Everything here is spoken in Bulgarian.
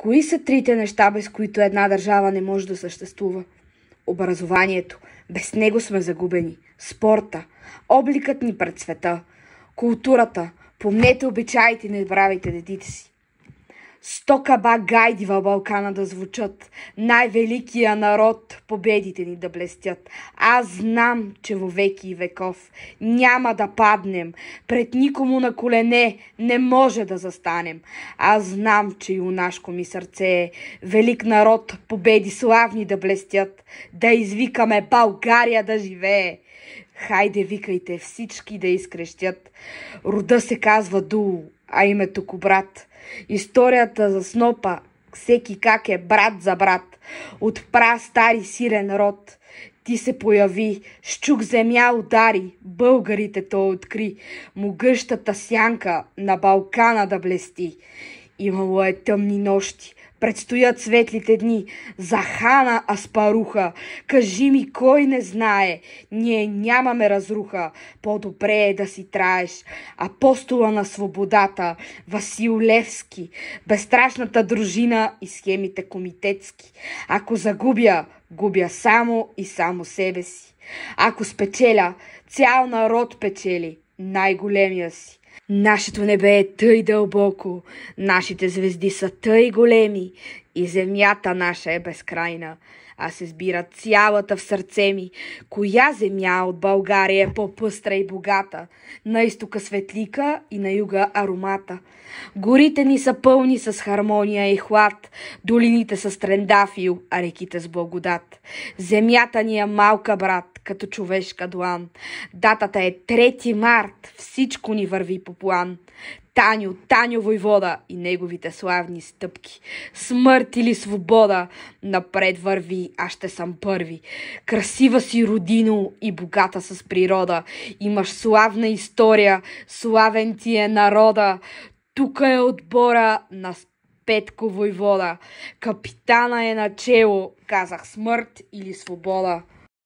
Кои са трите неща, без които една държава не може да съществува? Образованието. Без него сме загубени. Спорта. Обликът ни пред света. Културата. Помнете обичаите, не забравяйте дедите си. 100 каба гайди в Балкана да звучат, най-великия народ, победите ни да блестят. Аз знам, че във веки и веков няма да паднем, пред никому на колене не може да застанем. Аз знам, че юнашко ми сърце е велик народ, победи славни да блестят, да извикаме България да живее. Хайде, викайте всички да изкрещят. Рода се казва Дул, а името Кубрат. Историята за снопа, всеки как е брат за брат. От стари силен род. Ти се появи, с чук земя удари, българите то откри. Могъщата сянка на Балкана да блести. Имало е тъмни нощи, предстоят светлите дни. За хана Аспаруха, кажи ми кой не знае, ние нямаме разруха. По-добре е да си траеш. Апостола на свободата, Васил Левски, безстрашната дружина и схемите комитетски. Ако загубя, губя само и само себе си. Ако спечеля, цял народ печели, най-големия си. Нашето небе е тъй дълбоко, нашите звезди са тъй големи и земята наша е безкрайна, а се сбира цялата в сърце ми. Коя земя от България е по-пъстра и богата? На изтока светлика и на юга аромата. Горите ни са пълни с хармония и хлад, долините с трендафил, а реките с благодат. Земята ни е малка, брат, като човешка длан. Датата е 3 март, всичко ни върви по план. Таню войвода и неговите славни стъпки. Смърт или свобода, напред върви, аз ще съм първи. Красива си родино и богата с природа. Имаш славна история, славен ти е народа. Тука е отбора на Петко войвода. Капитана е начело, казах смърт или свобода.